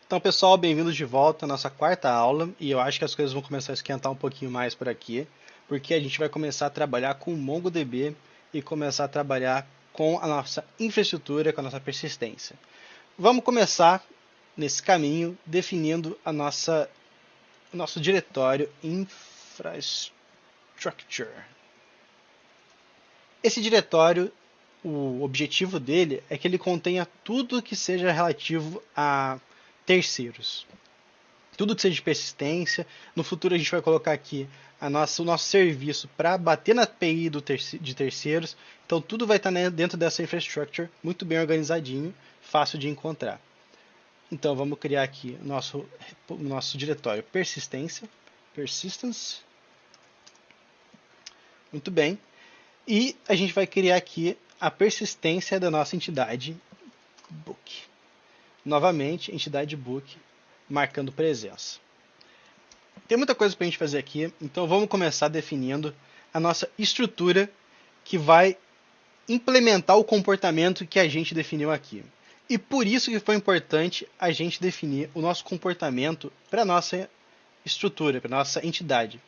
Então, pessoal, bem-vindos de volta à nossa quarta aula, e eu acho que as coisas vão começar a esquentar um pouquinho mais por aqui, porque a gente vai começar a trabalhar com o MongoDB e começar a trabalhar com a nossa infraestrutura, com a nossa persistência. Vamos começar nesse caminho definindo o nosso diretório Infrastructure. Esse diretório, o objetivo dele é que ele contenha tudo que seja relativo a terceiros. Tudo que seja de persistência. No futuro a gente vai colocar aqui o nosso serviço para bater na API de terceiros. Então tudo vai estar dentro dessa infrastructure, muito bem organizadinho, fácil de encontrar. Então vamos criar aqui o nosso diretório persistência. Persistence. Muito bem. E a gente vai criar aqui a persistência da nossa entidade book. Novamente, entidade book, marcando presença. Tem muita coisa para a gente fazer aqui, então vamos começar definindo a nossa estrutura que vai implementar o comportamento que a gente definiu aqui. E por isso que foi importante a gente definir o nosso comportamento para a nossa estrutura, para a nossa entidade.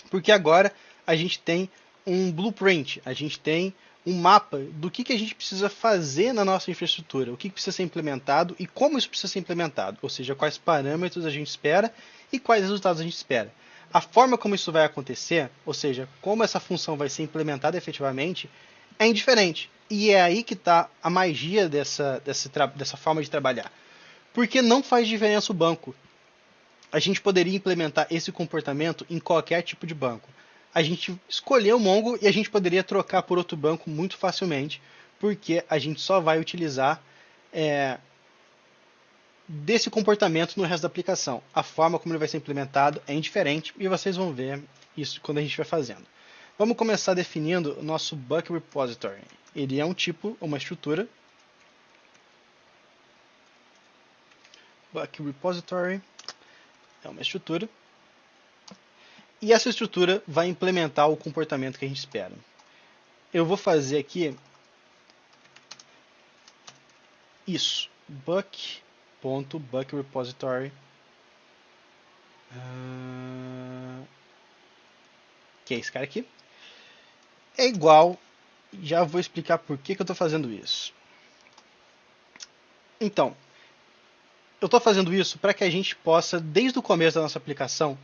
Porque agora a gente tem um blueprint, a gente tem um mapa do que a gente precisa fazer na nossa infraestrutura, o que precisa ser implementado e como isso precisa ser implementado, ou seja, quais parâmetros a gente espera e quais resultados a gente espera. A forma como isso vai acontecer, ou seja, como essa função vai ser implementada efetivamente, é indiferente. E é aí que está a magia dessa forma de trabalhar. Porque não faz diferença o banco. A gente poderia implementar esse comportamento em qualquer tipo de banco. A gente escolheu o Mongo e a gente poderia trocar por outro banco muito facilmente, porque a gente só vai utilizar desse comportamento no resto da aplicação. A forma como ele vai ser implementado é indiferente e vocês vão ver isso quando a gente vai fazendo. Vamos começar definindo o nosso Buck Repository. Ele é um tipo, uma estrutura. Buck Repository é uma estrutura. E essa estrutura vai implementar o comportamento que a gente espera. Eu vou fazer aqui isso. Buck.buckRepository. Que é esse cara aqui. É igual. Já vou explicar por que eu estou fazendo isso. Então, eu estou fazendo isso para que a gente possa, desde o começo da nossa aplicação,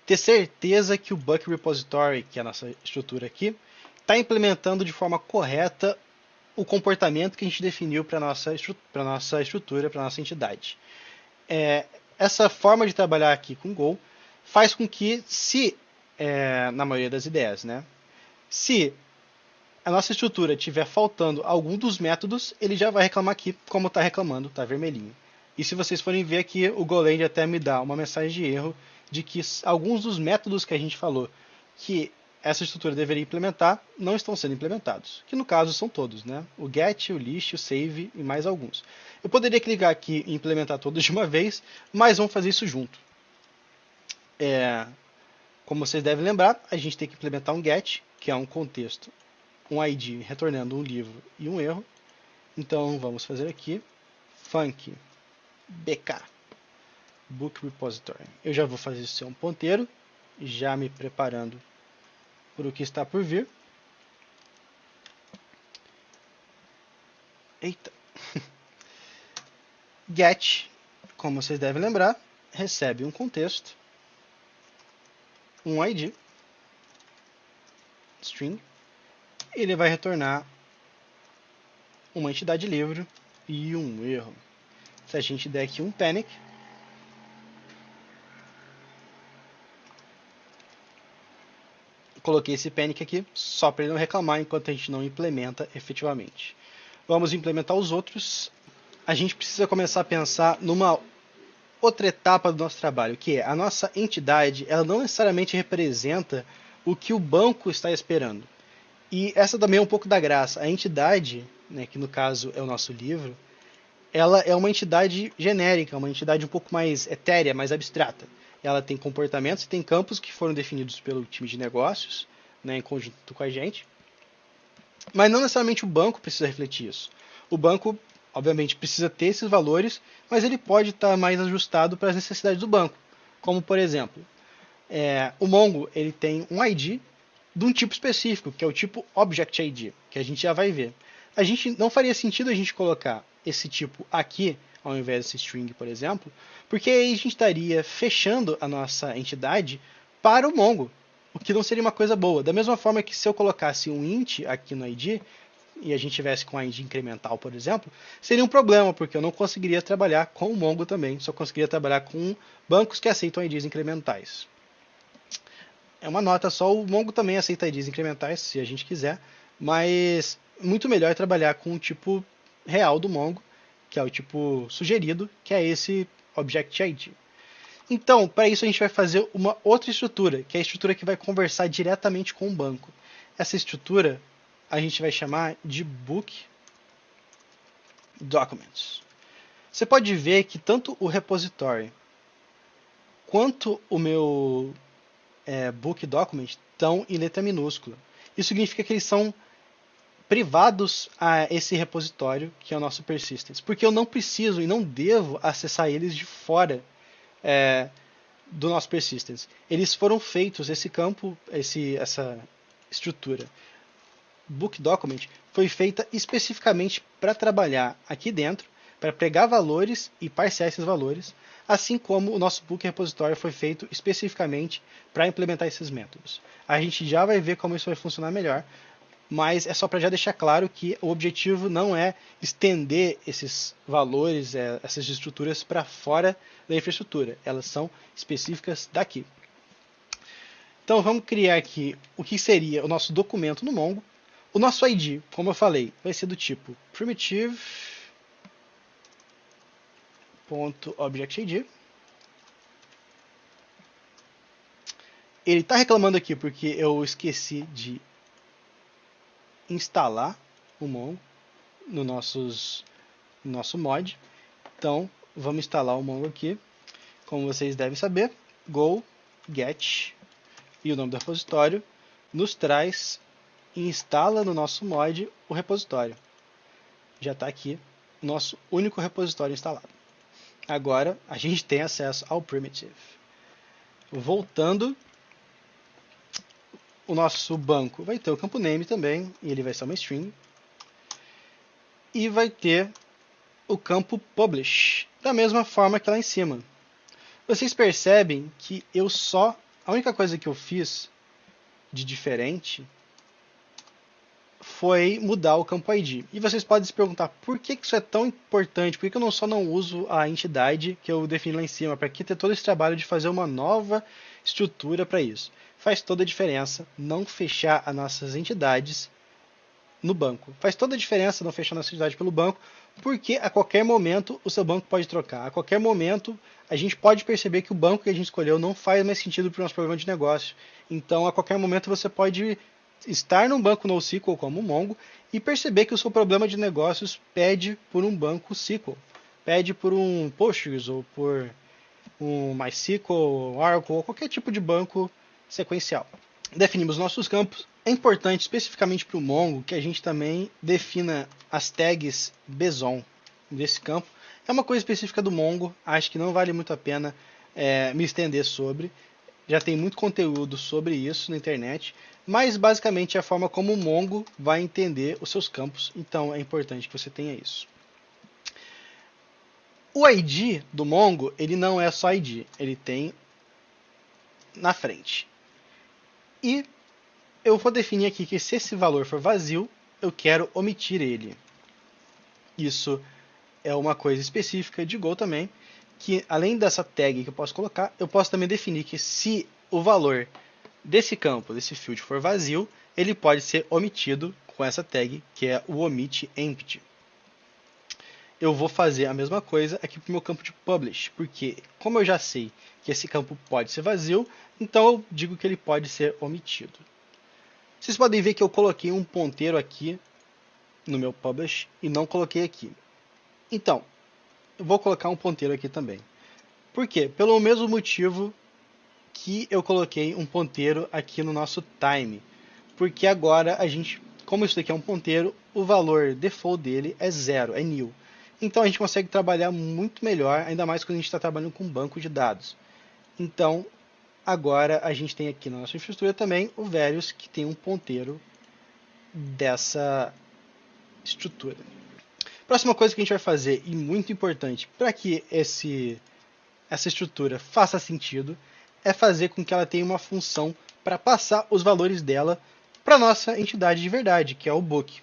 ter certeza que o Buck Repository, que é a nossa estrutura aqui, está implementando de forma correta o comportamento que a gente definiu para a nossa estrutura, para a nossa entidade. Essa forma de trabalhar aqui com Go faz com que, na maioria das ideias, né, se a nossa estrutura estiver faltando algum dos métodos, ele já vai reclamar aqui como está reclamando, está vermelhinho. E se vocês forem ver aqui, o Golang até me dá uma mensagem de erro de que alguns dos métodos que a gente falou que essa estrutura deveria implementar não estão sendo implementados. Que no caso são todos, né? O get, o list, o save e mais alguns. Eu poderia clicar aqui e implementar todos de uma vez, mas vamos fazer isso junto. Como vocês devem lembrar, a gente tem que implementar um get, que é um contexto, um ID retornando um livro e um erro. Então vamos fazer aqui func bk book repository. Eu já vou fazer isso ser um ponteiro, já me preparando para o que está por vir. Eita. Get, como vocês devem lembrar, recebe um contexto, um ID, string, e ele vai retornar uma entidade livre e um erro. Se a gente der aqui um panic, coloquei esse panic aqui só para ele não reclamar enquanto a gente não implementa efetivamente. Vamos implementar os outros. A gente precisa começar a pensar numa outra etapa do nosso trabalho, que é a nossa entidade, ela não necessariamente representa o que o banco está esperando. E essa também é um pouco da graça. A entidade, né, que no caso é o nosso livro, ela é uma entidade genérica, uma entidade um pouco mais etérea, mais abstrata. Ela tem comportamentos e tem campos que foram definidos pelo time de negócios, né, em conjunto com a gente. Mas não necessariamente o banco precisa refletir isso. O banco, obviamente precisa ter esses valores, mas ele pode estar mais ajustado para as necessidades do banco. Como, por exemplo, o Mongo ele tem um ID de um tipo específico, que é o tipo Object ID, que a gente já vai ver. Não faria sentido a gente colocar esse tipo aqui, ao invés desse string, por exemplo, porque aí a gente estaria fechando a nossa entidade para o Mongo, o que não seria uma coisa boa. Da mesma forma que se eu colocasse um int aqui no ID, e a gente tivesse com a ID incremental, por exemplo, seria um problema, porque eu não conseguiria trabalhar com o Mongo também, só conseguiria trabalhar com bancos que aceitam IDs incrementais. É uma nota só, o Mongo também aceita IDs incrementais, se a gente quiser, mas muito melhor trabalhar com o tipo real do Mongo, que é o tipo sugerido, que é esse Object ID. Então, para isso a gente vai fazer uma outra estrutura, que é a estrutura que vai conversar diretamente com o banco. Essa estrutura a gente vai chamar de Book Documents. Você pode ver que tanto o repository quanto o meu Book Document estão em letra minúscula. Isso significa que eles são privados a esse repositório, que é o nosso persistence, porque eu não preciso e não devo acessar eles de fora do nosso persistence. Eles foram feitos, esse campo, essa estrutura Book Document foi feita especificamente para trabalhar aqui dentro, para pegar valores e parsear esses valores, assim como o nosso Book Repository foi feito especificamente para implementar esses métodos. A gente já vai ver como isso vai funcionar melhor, mas é só para já deixar claro que o objetivo não é estender esses valores, essas estruturas para fora da infraestrutura. Elas são específicas daqui. Então vamos criar aqui o que seria o nosso documento no Mongo. O nosso ID, como eu falei, vai ser do tipo primitive.objectID. Ele está reclamando aqui porque eu esqueci de instalar o Mongo no nosso mod. Então, vamos instalar o Mongo aqui. Como vocês devem saber, go get e o nome do repositório nos traz e instala no nosso mod o repositório. Já está aqui o nosso único repositório instalado. Agora a gente tem acesso ao primitive. Voltando, o nosso banco vai ter o campo name também, e ele vai ser uma string. E vai ter o campo publish, da mesma forma que lá em cima. Vocês percebem que a única coisa que eu fiz de diferente foi mudar o campo ID. E vocês podem se perguntar, por que isso é tão importante? Por que eu só não uso a entidade que eu defini lá em cima? Para que ter todo esse trabalho de fazer uma nova estrutura para isso? Faz toda a diferença não fechar as nossas entidades no banco. Faz toda a diferença não fechar nossa entidade pelo banco, porque a qualquer momento o seu banco pode trocar. A qualquer momento a gente pode perceber que o banco que a gente escolheu não faz mais sentido para o nosso problema de negócio. Então, a qualquer momento você pode estar num banco NoSQL como o Mongo e perceber que o seu problema de negócios pede por um banco SQL, pede por um Postgres ou por um MySQL, Oracle ou qualquer tipo de banco sequencial. Definimos nossos campos. É importante, especificamente para o Mongo, que a gente também defina as tags Beson desse campo. É uma coisa específica do Mongo, acho que não vale muito a pena me estender sobre. Já tem muito conteúdo sobre isso na internet, mas basicamente é a forma como o Mongo vai entender os seus campos, então é importante que você tenha isso. O ID do Mongo, ele não é só ID, ele tem na frente. E eu vou definir aqui que se esse valor for vazio, eu quero omitir ele. Isso é uma coisa específica de Go também, que além dessa tag que eu posso colocar, eu posso também definir que se o valor desse campo, desse field, for vazio, ele pode ser omitido com essa tag, que é o omit_empty. Eu vou fazer a mesma coisa aqui para o meu campo de publish, porque como eu já sei que esse campo pode ser vazio, então eu digo que ele pode ser omitido. Vocês podem ver que eu coloquei um ponteiro aqui no meu publish e não coloquei aqui. Então, eu vou colocar um ponteiro aqui também. Por quê? Pelo mesmo motivo que eu coloquei um ponteiro aqui no nosso time. Porque agora a gente, como isso daqui é um ponteiro, o valor default dele é 0, é nil. Então a gente consegue trabalhar muito melhor, ainda mais quando a gente está trabalhando com um banco de dados. Então, agora a gente tem aqui na nossa infraestrutura também o values que tem um ponteiro dessa estrutura. Próxima coisa que a gente vai fazer, e muito importante, para que essa estrutura faça sentido, é fazer com que ela tenha uma função para passar os valores dela para a nossa entidade de verdade, que é o book.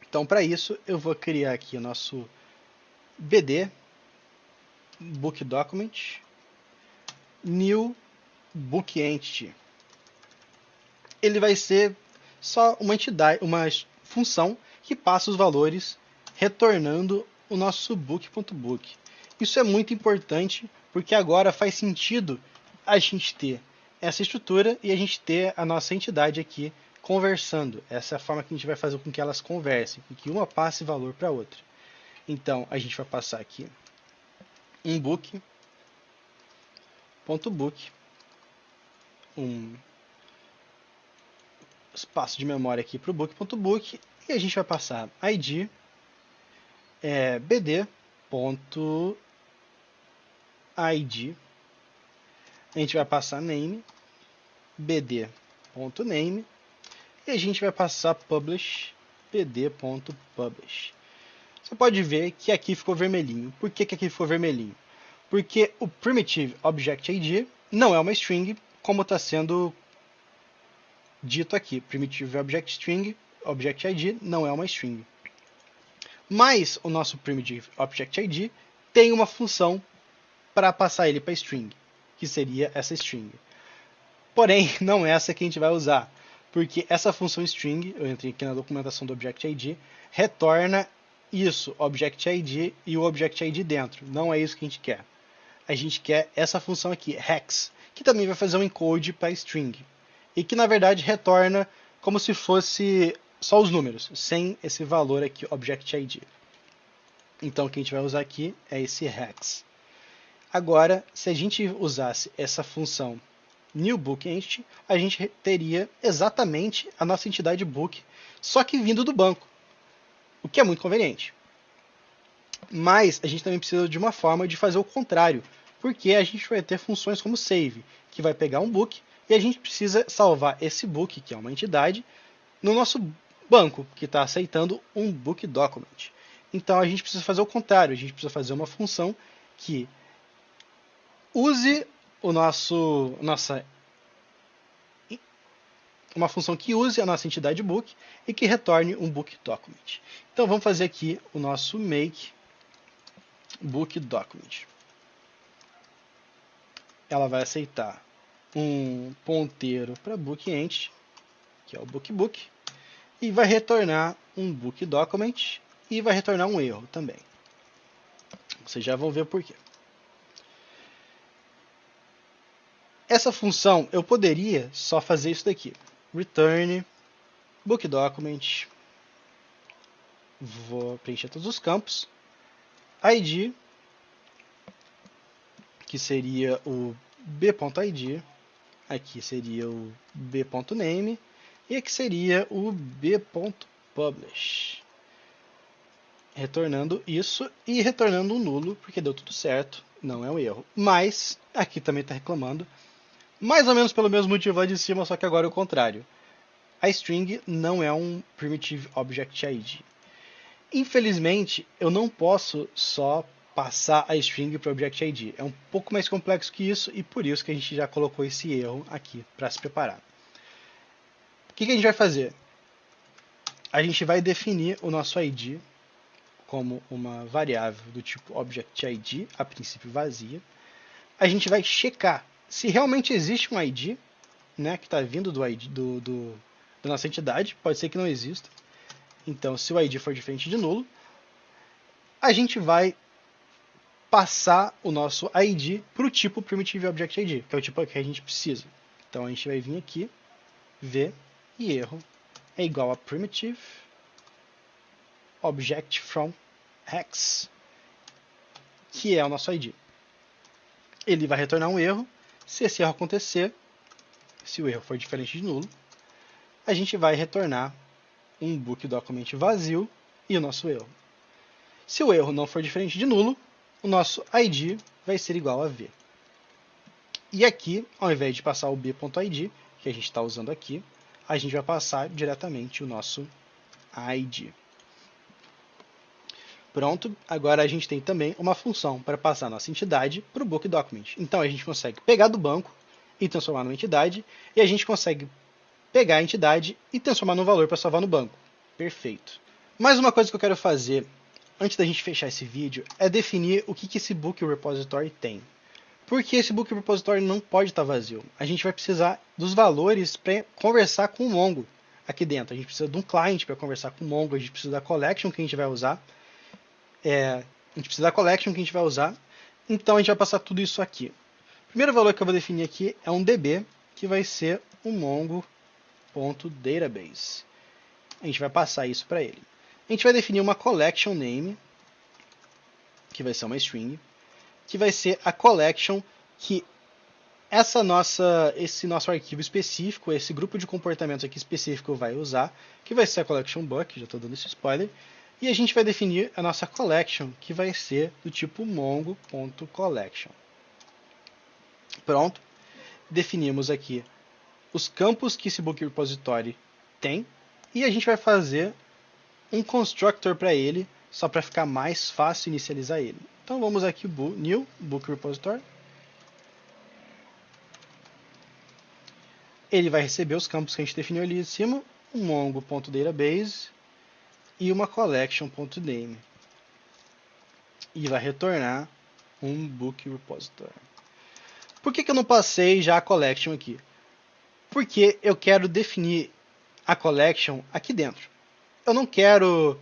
Então, para isso, eu vou criar aqui o nosso BD, Book Document, New Book Entity. Ele vai ser só uma entidade, uma função que passa os valores retornando o nosso book.book. Isso é muito importante porque agora faz sentido a gente ter essa estrutura e a gente ter a nossa entidade aqui conversando. Essa é a forma que a gente vai fazer com que elas conversem, com que uma passe valor para a outra. Então, a gente vai passar aqui um book.book, um espaço de memória aqui para o book.book, e a gente vai passar id bd.id. A gente vai passar name, bd.name, e a gente vai passar publish, bd.publish. Você pode ver que aqui ficou vermelhinho. Por que aqui ficou vermelhinho? Porque o primitive object id não é uma string, como está sendo dito aqui. Primitive object string, object id não é uma string. Mas o nosso primitive object id tem uma função para passar ele para string, que seria essa string. Porém, não é essa que a gente vai usar, porque essa função string, eu entrei aqui na documentação do object id, retorna isso, object id e o object id dentro. Não é isso que a gente quer. A gente quer essa função aqui, hex, que também vai fazer um encode para string, e que na verdade retorna como se fosse só os números, sem esse valor aqui, object id. Então o que a gente vai usar aqui é esse hex. Agora, se a gente usasse essa função newBookEntity, a gente teria exatamente a nossa entidade book, só que vindo do banco, o que é muito conveniente. Mas a gente também precisa de uma forma de fazer o contrário, porque a gente vai ter funções como save, que vai pegar um book, e a gente precisa salvar esse book, que é uma entidade, no nosso banco, que está aceitando um book document. Então a gente precisa fazer o contrário, a gente precisa fazer uma função que use uma função que use a nossa entidade book e que retorne um book document. Então vamos fazer aqui o nosso make book document. Ela vai aceitar um ponteiro para book entity, que é o book, e vai retornar um book document e vai retornar um erro também. Vocês já vão ver por quê. Essa função eu poderia só fazer isso daqui. Return book document. Vou preencher todos os campos. ID, que seria o b.id. Aqui seria o b.name. E aqui seria o b.publish. Retornando isso e retornando um nulo, porque deu tudo certo, não é um erro. Mas, aqui também está reclamando, mais ou menos pelo mesmo motivo lá de cima, só que agora é o contrário. A string não é um primitive object id. Infelizmente, eu não posso só passar a string para o object id. É um pouco mais complexo que isso e por isso que a gente já colocou esse erro aqui para se preparar. O que a gente vai fazer? A gente vai definir o nosso id como uma variável do tipo object id, a princípio vazia. A gente vai checar se realmente existe um id, né, que está vindo do ID da nossa entidade. Pode ser que não exista. Então, se o id for diferente de nulo, a gente vai passar o nosso id para o tipo primitive object id, que é o tipo que a gente precisa. Então, a gente vai vir aqui, ver, e erro é igual a primitive object from hex, que é o nosso id. Ele vai retornar um erro. Se esse erro acontecer, se o erro for diferente de nulo, a gente vai retornar um book document vazio e o nosso erro. Se o erro não for diferente de nulo, o nosso ID vai ser igual a V. E aqui, ao invés de passar o b.id, que a gente está usando aqui, a gente vai passar diretamente o nosso ID. Pronto, agora a gente tem também uma função para passar a nossa entidade para o book document. Então a gente consegue pegar do banco e transformar numa entidade, e a gente consegue pegar a entidade e transformar num valor para salvar no banco. Perfeito. Mais uma coisa que eu quero fazer, antes da gente fechar esse vídeo, é definir o que esse book repository tem. Porque esse book repository não pode estar vazio. A gente vai precisar dos valores para conversar com o Mongo aqui dentro. A gente precisa de um client para conversar com o Mongo, a gente precisa da collection que a gente vai usar. Então a gente vai passar tudo isso aqui. O primeiro valor que eu vou definir aqui é um DB, que vai ser um mongo.database. A gente vai passar isso para ele. A gente vai definir uma collection name, que vai ser uma string, que vai ser a collection que esse nosso arquivo específico, esse grupo de comportamentos aqui específico vai usar, que vai ser a collection buck, já estou dando esse spoiler, e a gente vai definir a nossa collection, que vai ser do tipo mongo.collection. Pronto, definimos aqui os campos que esse book repository tem, e a gente vai fazer um constructor para ele, só para ficar mais fácil inicializar ele. Então vamos aqui, new book repository. Ele vai receber os campos que a gente definiu ali em cima, um mongo.database e uma collection.name. E vai retornar um book repository. Por que eu não passei já a collection aqui? Porque eu quero definir a collection aqui dentro. Eu não quero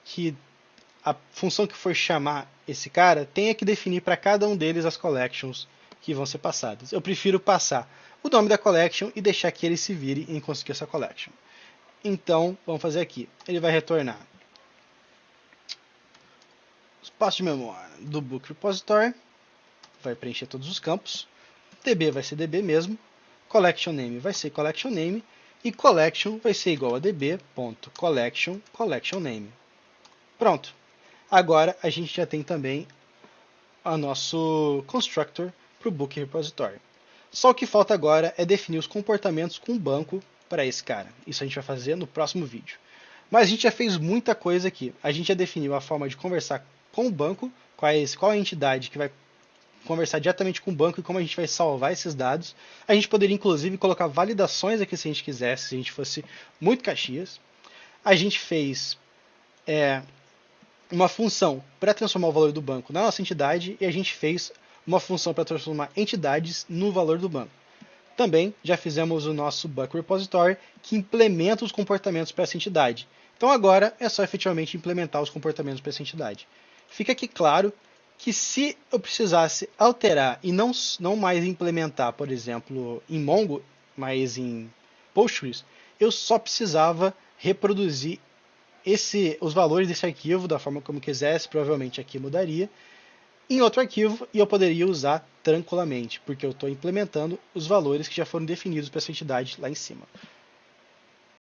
que a função que for chamar esse cara tenha que definir para cada um deles as collections que vão ser passadas. Eu prefiro passar o nome da collection e deixar que ele se vire em conseguir essa collection. Então, vamos fazer aqui. Ele vai retornar o espaço de memória do book repository, vai preencher todos os campos, DB vai ser DB mesmo, collection name vai ser collection name, e collection vai ser igual a db.collection collection name. Pronto. Agora a gente já tem também o nosso constructor para o book repository. Só o que falta agora é definir os comportamentos com o banco para esse cara. Isso a gente vai fazer no próximo vídeo. Mas a gente já fez muita coisa aqui. A gente já definiu a forma de conversar com o banco, qual é a entidade que vai conversar diretamente com o banco e como a gente vai salvar esses dados. A gente poderia inclusive colocar validações aqui se a gente quisesse, se a gente fosse muito caxias. A gente fez uma função para transformar o valor do banco na nossa entidade e a gente fez uma função para transformar entidades no valor do banco. Também já fizemos o nosso Buck Repository, que implementa os comportamentos para essa entidade. Então agora é só efetivamente implementar os comportamentos para essa entidade. Fica aqui claro que se eu precisasse alterar e não mais implementar, por exemplo, em Mongo, mas em Postgres, eu só precisava reproduzir os valores desse arquivo da forma como quisesse, provavelmente aqui mudaria, em outro arquivo e eu poderia usar tranquilamente, porque eu estou implementando os valores que já foram definidos para essa entidade lá em cima.